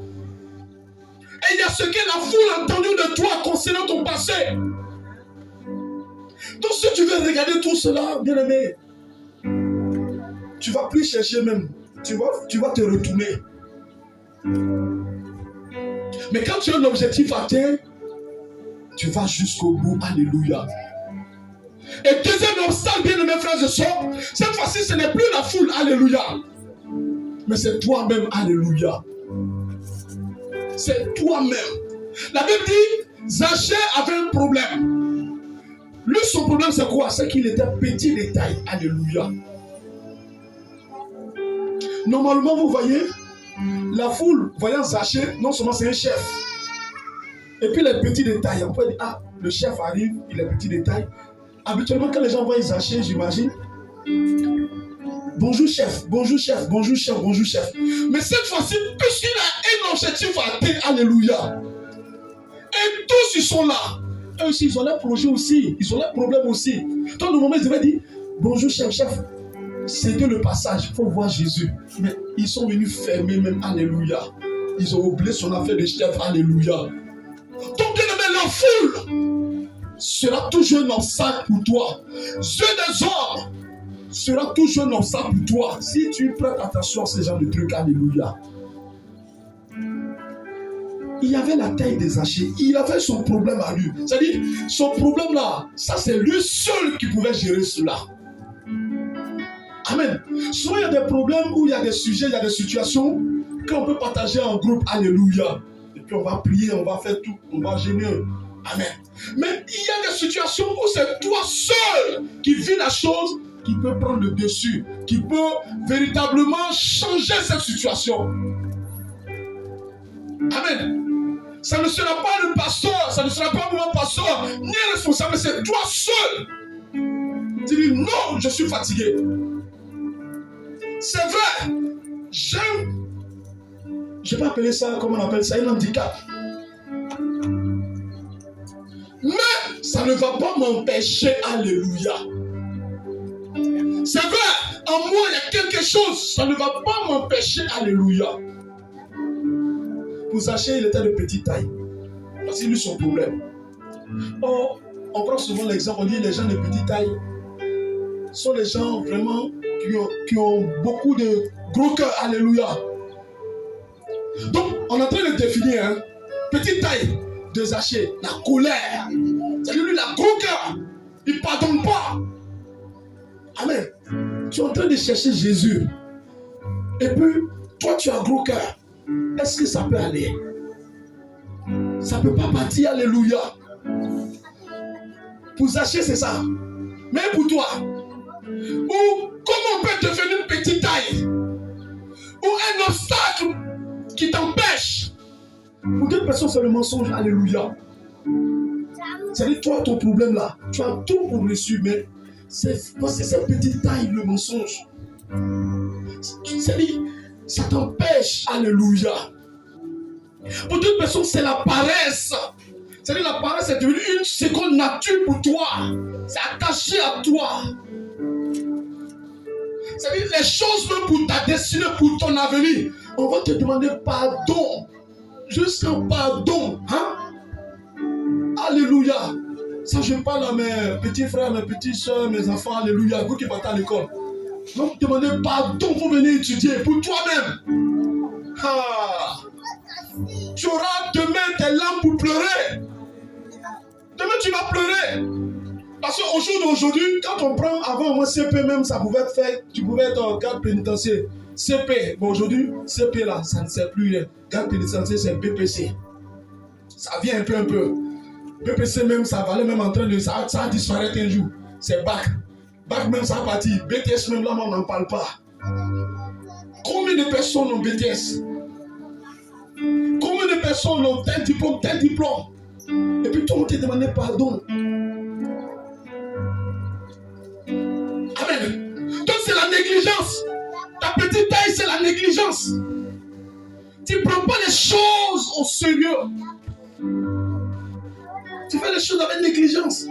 Et il y a ce que la foule a entendu de toi concernant ton passé. Donc si tu veux regarder tout cela, bien-aimé, tu ne vas plus chercher même. Tu vas te retourner. Mais quand tu as un objectif atteint, tu vas jusqu'au bout. Alléluia. Et deuxième obstacle, bien aimé frères et sœurs, cette fois-ci ce n'est plus la foule. Alléluia. Mais c'est toi-même. Alléluia. c'est toi-même. La Bible dit, Zachée avait un problème. Lui, son problème, c'est quoi? C'est qu'il était petit de taille. Alléluia. Normalement, vous voyez, la foule, voyant Zachée, non seulement c'est un chef. Et puis, il est petit de taille. On peut dire, ah, le chef arrive, il est petit de taille. Habituellement, quand les gens voient Zachée, j'imagine, bonjour chef, bonjour chef, bonjour chef, bonjour chef. Mais cette fois-ci, puisqu'il a un objectif à atteindre, alléluia. Et tous ils sont là. Eux aussi, ils ont leurs projets aussi. Ils ont leurs problèmes aussi. Dans le moment, ils devaient dire, bonjour chef, chef. C'était le passage, il faut voir Jésus. Mais ils sont venus fermer même, alléluia. Ils ont oublié son affaire de chef, alléluia. Donc, bien aimé, la foule sera toujours un obstacle pour toi. Ceux des hommes sera toujours un obstacle pour toi. Si tu prêtes attention à ce genre de trucs, alléluia. Il y avait la taille des Zachée, il avait son problème à lui. C'est-à-dire, son problème là, ça c'est lui seul qui pouvait gérer cela. Amen. Souvent il y a des problèmes où il y a des sujets, il y a des situations qu'on peut partager en groupe, alléluia. Et puis on va prier, on va faire tout, on va gêner. Amen. Mais il y a des situations où c'est toi seul qui vis la chose, qui peut prendre le dessus, qui peut véritablement changer cette situation. Amen. Ça ne sera pas le pasteur, ça ne sera pas mon pasteur, ni le responsable, c'est toi seul. Tu dis non, je suis fatigué. C'est vrai, je ne vais pas appeler ça, comment on appelle ça, un handicap. Mais ça ne va pas m'empêcher, alléluia. C'est vrai, en moi il y a quelque chose, ça ne va pas m'empêcher, alléluia. Pour Zachée, il était de petite taille. Parce qu'il a eu son problème. Or, on prend souvent l'exemple, on dit les gens de petite taille sont les gens vraiment qui ont beaucoup de gros cœur. Alléluia. Donc, on est en train de définir, hein, petite taille de Zachée, la colère. C'est-à-dire lui, il a gros cœur. Il ne pardonne pas. Amen. Tu es en train de chercher Jésus. Et puis, toi, tu as gros cœur. Est-ce que ça peut aller? Ça ne peut pas partir, alléluia. Pour Zachée, c'est ça. Mais pour toi, ou comment on peut devenir une petite taille? Ou un obstacle qui t'empêche? Pour d'autres personnes, c'est le mensonge, alléluia. C'est-à-dire, toi, ton problème là, tu as tout pour reçu, mais c'est cette petite taille, le mensonge. C'est-à-dire, ça t'empêche, alléluia. Pour d'autres personnes, c'est la paresse. C'est-à-dire, la paresse est devenue une seconde nature pour toi. C'est attaché à toi. C'est-à-dire, les choses même pour ta destinée, pour ton avenir, on va te demander pardon. Juste un pardon. Hein? Alléluia. Ça, je parle à mes petits frères, mes petites soeurs, mes enfants, alléluia. Vous qui partez à l'école. Donc, demandez pardon pour venir étudier pour toi-même. Ah. Tu auras demain tes larmes pour pleurer. Demain, tu vas pleurer. Parce qu'au jour d'aujourd'hui, quand on prend avant moi CP même, ça pouvait être fait. Tu pouvais être en garde pénitentiaire. CP. Bon, aujourd'hui, CP là, ça ne sert plus. Garde pénitentiaire, c'est BPC. Ça vient un peu. BPC même, ça valait même en train de. Ça a disparu un jour. C'est bac. Bac même, ça a parti. BTS même, là, on n'en parle pas. Combien de personnes ont BTS? Combien de personnes ont tel diplôme? Et puis tout le monde te demandait pardon. Amen. Donc c'est la négligence. Ta petite taille, c'est la négligence. Tu ne prends pas les choses au sérieux. Tu fais les choses avec négligence.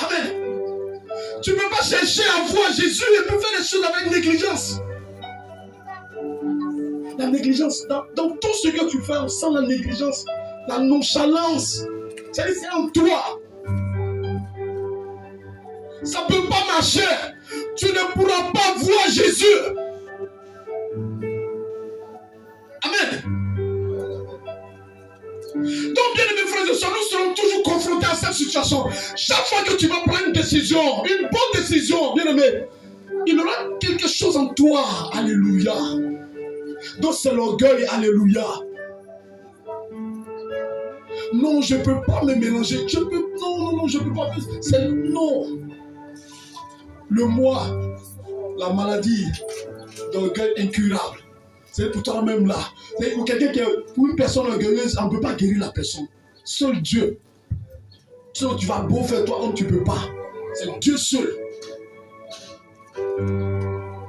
Amen. Tu ne peux pas chercher à voir Jésus et puis faire les choses avec négligence. La négligence, dans tout ce que tu fais, on sent la négligence, la nonchalance. C'est-à-dire c'est en toi. Ça ne peut pas marcher. Tu ne pourras pas voir Jésus. Amen. Donc, bien aimés frères et sœurs, nous serons toujours confrontés à cette situation. Chaque fois que tu vas prendre une décision, une bonne décision, bien aimé, il y aura quelque chose en toi. Alléluia. Donc c'est l'orgueil, alléluia. Non, je ne peux pas me mélanger. Non, je ne peux pas. C'est non. Le moi, la maladie d'orgueil incurable. C'est pour toi-même là. C'est pour quelqu'un pour une personne orgueilleuse, on ne peut pas guérir la personne. Seul Dieu. Sinon, tu vas beau faire toi-même, tu ne peux pas. C'est Dieu seul.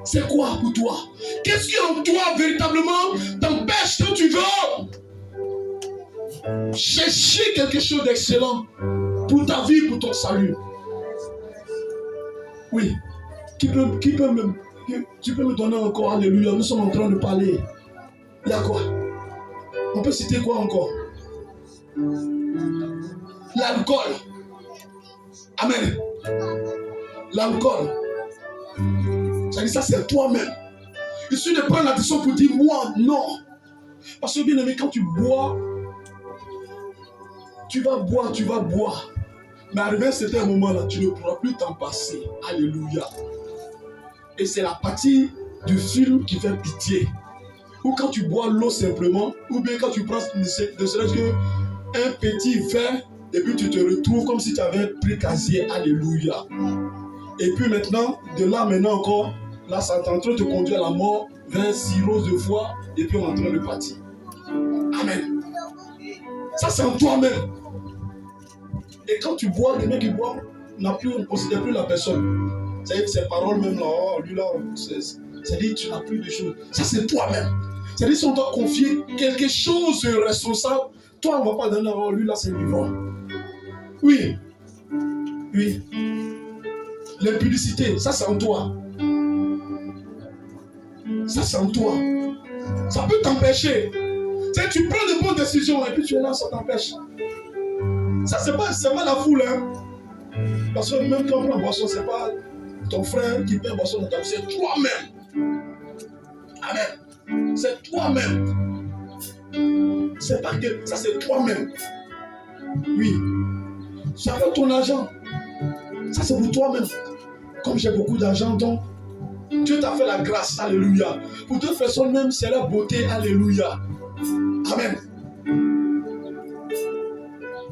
C'est quoi pour toi? Qu'est-ce qui en toi véritablement t'empêche que tu veux chercher quelque chose d'excellent pour ta vie, pour ton salut? Oui. Tu peux me donner encore, alléluia, nous sommes en train de parler. Il y a quoi? On peut citer quoi encore? L'alcool. Amen. L'alcool. Ça dit ça, c'est toi-même. Il suffit de prendre la décision pour dire moi, non. Parce que bien aimé, quand tu bois, tu vas boire. Mais arrivé à un certain moment-là, tu ne pourras plus t'en passer. Alléluia. Et c'est la partie du film qui fait pitié. Ou quand tu bois l'eau simplement, ou bien quand tu prends ne serait-ce qu'un petit verre, et puis tu te retrouves comme si tu avais pris casier. Alléluia. Et puis maintenant, de là maintenant encore, là ça est en train de te conduire à la mort, vers cirrhose de foie, et puis on est en train de partir. Amen. Ça c'est en toi-même. Et quand tu bois, les mecs qui boivent, on ne considère plus la personne. C'est-à-dire que ces paroles même là, oh, lui là, c'est-à-dire que tu n'as plus de choses. Ça c'est toi-même. C'est-à-dire que si on doit confier quelque chose de responsable, toi on ne va pas donner, oh, lui là c'est vivant. Oui. L'impudicité, ça c'est en toi. Ça c'est en toi. Ça peut t'empêcher. Tu prends de bonnes décisions et puis tu es là, ça t'empêche. Ça c'est pas la foule, hein. Parce que même quand on prend boisson, c'est pas ton frère qui paie boisson, c'est toi-même. Amen. C'est toi-même. C'est pas que ça, c'est toi-même. Oui. Ça fait ton argent. Ça c'est pour toi-même. Comme j'ai beaucoup d'argent, donc Dieu t'a fait la grâce. Alléluia. Pour d'autres personnes même, c'est la beauté. Alléluia. Amen.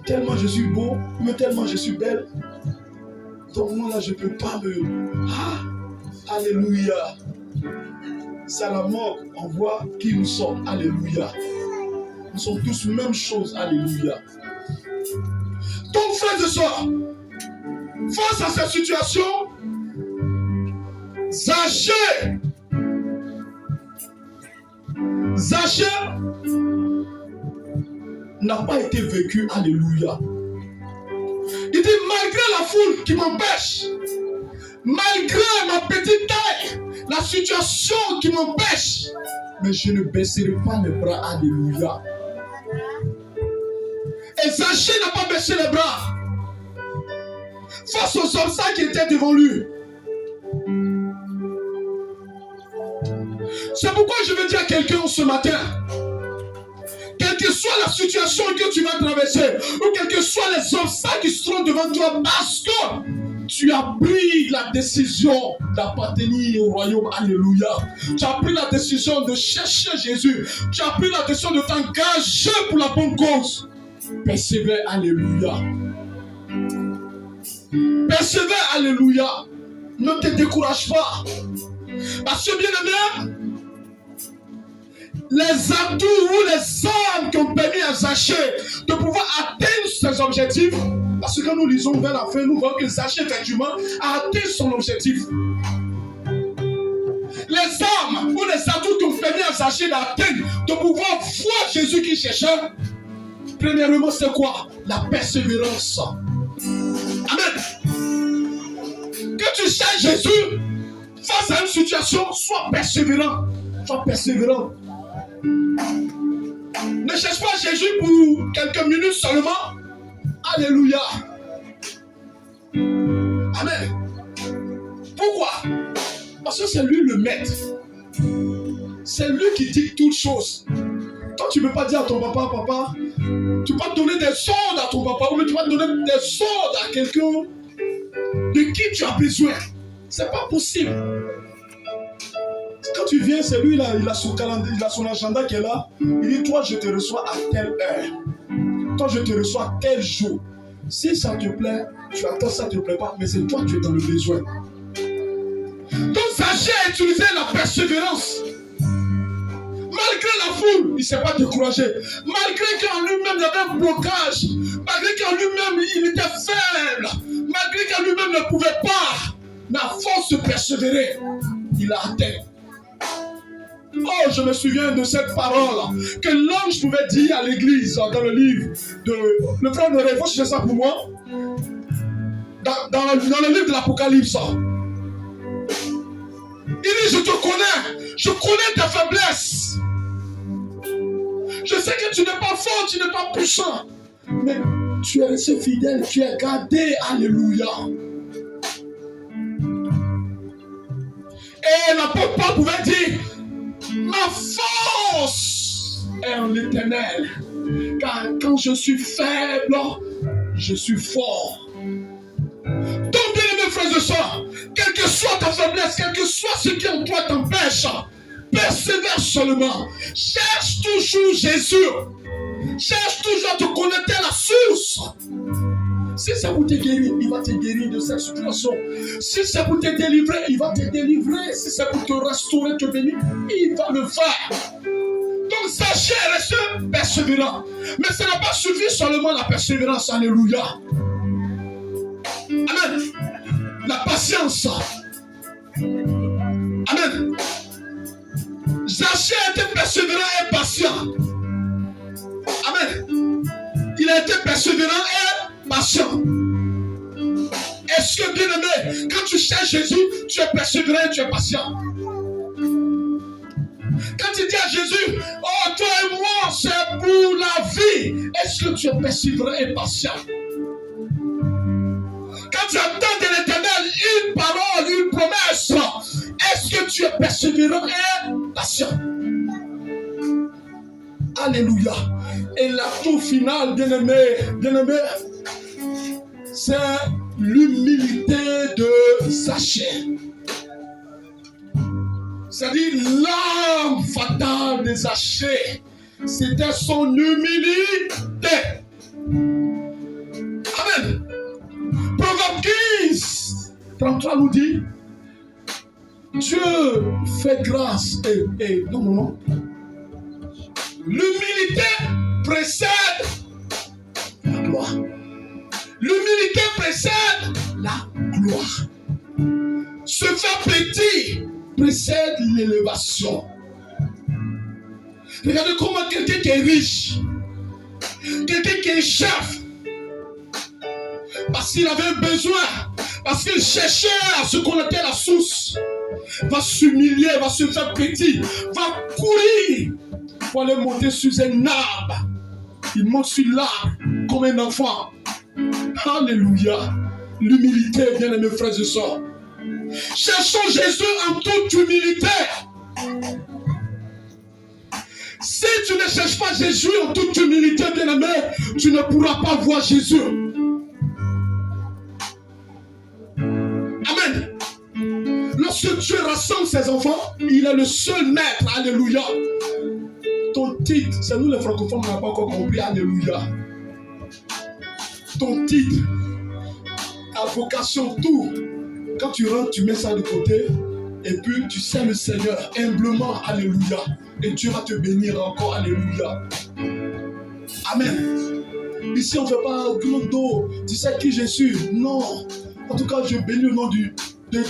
Tellement je suis beau, mais tellement je suis belle. Donc moi là, je ne peux pas me... Alléluia. C'est à la mort, on voit qui nous sommes. Alléluia. Nous sommes tous la même chose. Alléluia. Donc frères et sœurs, face à cette situation, Zachée n'a pas été vécu. Alléluia. Il dit malgré la foule qui m'empêche, malgré ma petite taille, la situation qui m'empêche, mais je ne baisserai pas les bras. Alléluia. Et Zachée n'a pas baissé les bras face aux obstacles qui étaient devant lui. C'est pourquoi je veux dire à quelqu'un ce matin, quelle que soit la situation que tu vas traverser, ou quels que soient les obstacles qui seront devant toi, parce que tu as pris la décision d'appartenir au royaume. Alléluia. Tu as pris la décision de chercher Jésus. Tu as pris la décision de t'engager pour la bonne cause. Persévère. Alléluia. Persévère. Alléluia. Ne te décourage pas. Parce que bien aimé, les atouts ou les armes qui ont permis à Zachée de pouvoir atteindre ses objectifs, parce que quand nous lisons vers la fin, nous voyons que Zachée effectivement a atteint son objectif. Les armes ou les atouts qui ont permis à Zachée d'atteindre, de pouvoir voir Jésus qui cherchait, premièrement c'est quoi? La persévérance. Amen. Que tu cherches Jésus face à une situation, sois persévérant. Sois persévérant. Ne cherche pas Jésus pour quelques minutes seulement. Alléluia. Amen. Pourquoi? Parce que c'est lui le maître. C'est lui qui dit toutes choses. Toi, tu ne peux pas dire à ton papa, papa, tu peux pas donner des ordres à ton papa, ou tu vas donner des ordres à quelqu'un de qui tu as besoin. C'est pas possible. Quand tu viens, c'est lui, il a son calendrier, il a son agenda qui est là. Il dit, toi, je te reçois à telle heure. Toi, je te reçois tel jour. Si ça te plaît, tu attends, ça ne te plaît pas, mais c'est toi qui es dans le besoin. Donc, Zaché a utilisé la persévérance. Malgré la foule, il ne s'est pas découragé. Malgré qu'en lui-même, il y avait un blocage. Malgré qu'en lui-même, il était faible. Malgré qu'en lui-même, il ne pouvait pas. Mais à force de persévérer, il a atteint. Oh, je me souviens de cette parole que l'ange pouvait dire à l'église dans le livre de... Le frère de il faut chercher ça pour moi. Dans le livre de l'Apocalypse. Il dit, je te connais. Je connais tes faiblesses. Je sais que tu n'es pas fort, tu n'es pas puissant. Mais tu es resté fidèle, tu es gardé. Alléluia. Et l'apôtre Paul pouvait dire, ma force est en l'Éternel. Car quand je suis faible, je suis fort. Donc, bien-aimés frères et sœurs, quelle que soit ta faiblesse, quel que soit ce qui en toi t'empêche, persévère seulement. Cherche toujours Jésus. Cherche toujours à te connecter à la source. Si c'est pour te guérir, il va te guérir de cette situation. Si c'est pour te délivrer, il va te délivrer. Si c'est pour te restaurer, te bénir, il va le faire. Donc sachez, restez persévérant. Mais ça n'a pas suffi seulement la persévérance. Alléluia. Amen. La patience. Amen. Zaché a été persévérant et patient. Amen. Il a été persévérant et patient. Est-ce que, bien aimé, quand tu cherches Jésus, tu es persévérant et tu es patient? Quand tu dis à Jésus, oh, toi et moi, c'est pour la vie, est-ce que tu es persévérant et patient? Quand tu attends de l'Éternel une parole, une promesse, est-ce que tu es persévérant et patient? Alléluia. Et l'atout final, bien-aimé, c'est l'humilité de Zaché. C'est-à-dire l'âme fatale de Zaché, c'était son humilité. Amen. Proverbe 15, 33 nous dit, Dieu fait grâce et non. L'humilité précède la gloire. L'humilité précède la gloire. Se faire petit précède l'élévation. Regardez comment quelqu'un qui est riche, quelqu'un qui est chef, parce qu'il avait besoin, parce qu'il cherchait à se connecter à la source, va s'humilier, va se faire petit, va courir pour aller monter sur un arbre. Il monte sur l'arbre comme un enfant. Alléluia. L'humilité, bien aimés frères et sœurs. Cherchons Jésus en toute humilité. Si tu ne cherches pas Jésus en toute humilité, bien aimé, tu ne pourras pas voir Jésus. Amen. Lorsque Dieu rassemble ses enfants, il est le seul maître. Alléluia. Ton titre, c'est nous les francophones, on n'a pas encore compris. Alléluia. Ton titre, ta vocation, tout. Quand tu rentres, tu mets ça de côté. Et puis tu sers le Seigneur humblement. Alléluia. Et Dieu va te bénir encore. Alléluia. Amen. Ici, on ne fait pas un grand dos. Tu sais qui je suis? Non. En tout cas, je bénis le nom de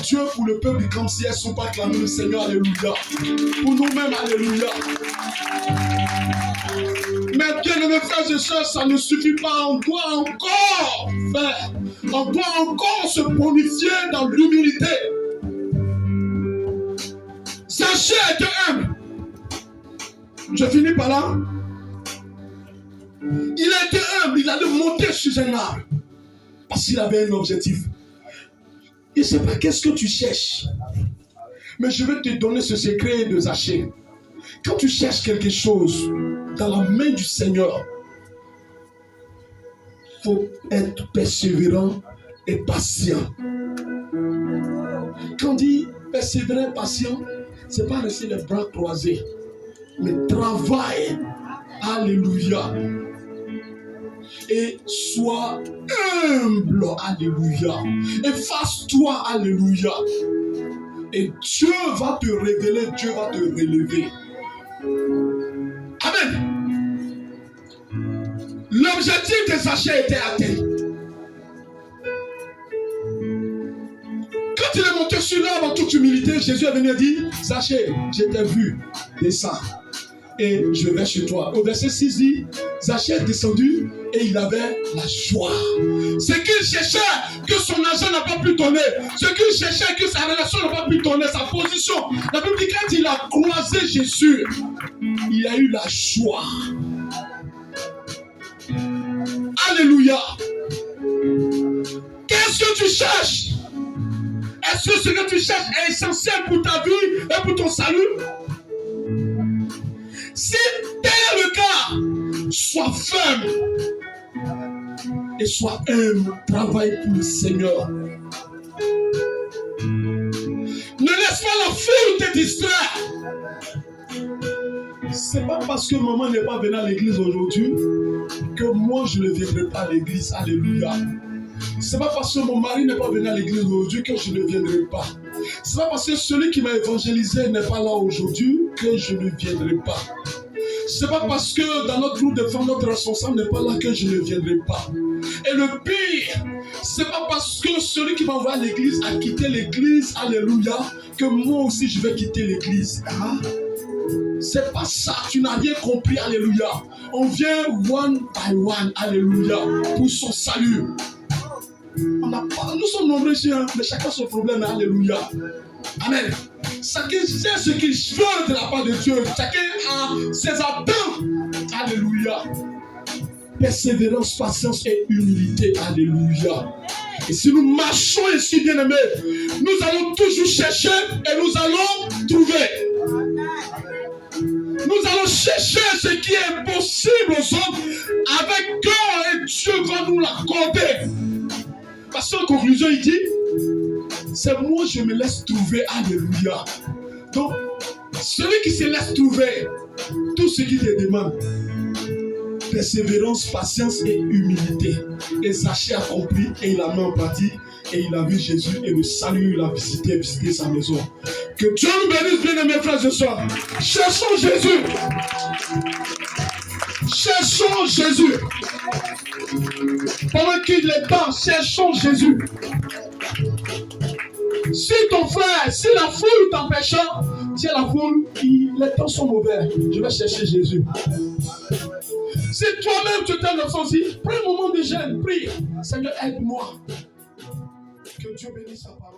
Dieu pour le peuple du camp si elles ne sont pas acclamées le Seigneur. Alléluia. Pour nous-mêmes. Alléluia. Mais bien aimés frères et sœurs, ça ne suffit pas. On doit encore faire. On doit encore se bonifier dans l'humilité. Zaché était humble. Je finis par là. Il a été humble. Il allait monter sur un arbre. Parce qu'il avait un objectif. Il ne sait pas qu'est-ce que tu cherches. Mais je vais te donner ce secret de Zaché. Quand tu cherches quelque chose dans la main du Seigneur, il faut être persévérant et patient. Quand on dit persévérant et patient, c'est pas rester les bras croisés, mais travaille. Alléluia. Et sois humble. Alléluia. Efface-toi. Alléluia. Et Dieu va te révéler, Dieu va te relever. Amen. L'objectif de Zachée était atteint. Quand il est monté sur l'arbre en toute humilité, Jésus est venu et dit, Zachée, je t'ai vu, descends et je vais chez toi. Au verset 6 dit, Zachée est descendu et il avait la joie. Ce qu'il cherchait, que son argent n'a pas pu donner. Ce qu'il cherchait, que sa relation n'a pas pu donner, sa position. La Bible dit, quand il a croisé Jésus, il a eu la joie. Alléluia. Qu'est-ce que tu cherches? Est-ce que ce que tu cherches est essentiel pour ta vie et pour ton salut? Si tel est le cas, sois ferme et sois humble. Travaille pour le Seigneur. Ne laisse pas la foule te distraire. C'est pas parce que maman n'est pas venue à l'église aujourd'hui que moi je ne viendrai pas à l'église. Alléluia. C'est pas parce que mon mari n'est pas venu à l'église aujourd'hui que je ne viendrai pas. C'est pas parce que celui qui m'a évangélisé n'est pas là aujourd'hui que je ne viendrai pas. C'est pas parce que dans notre groupe de femmes, notre responsable n'est pas là que je ne viendrai pas. Et le pire, c'est pas parce que celui qui m'a envoyé à l'église a quitté l'église, alléluia, que moi aussi je vais quitter l'église. Ah? C'est pas ça, tu n'as rien compris, alléluia. On vient one by one, alléluia, pour son salut. Nous sommes nombreux ici, hein, mais chacun son problème, alléluia. Amen. Chacun sait ce qu'il veut de la part de Dieu. Chacun a ses attentes. Alléluia. Persévérance, patience et humilité. Alléluia. Et si nous marchons ici, bien-aimés, nous allons toujours chercher et nous allons trouver. Nous allons chercher ce qui est possible aux hommes avec cœur et Dieu va nous l'accorder. Parce qu'en conclusion, il dit, c'est moi je me laisse trouver. Alléluia. Donc, celui qui se laisse trouver, tout ce qu'il te demande, persévérance, patience et humilité. Et Zachée a compris et il a mis en pratique et il a vu Jésus et le salut, il a visité sa maison. Que Dieu nous bénisse, bien-aimés frères et sœurs. Cherchons Jésus. Cherchons Jésus. Pendant qu'il est temps, cherchons Jésus. Si ton frère, si la foule t'empêchant, si la foule, les temps sont mauvais, je vais chercher Jésus. Si toi-même tu t'es le aussi, prends un moment de jeûne, prie. Seigneur, aide-moi. Que Dieu bénisse sa parole.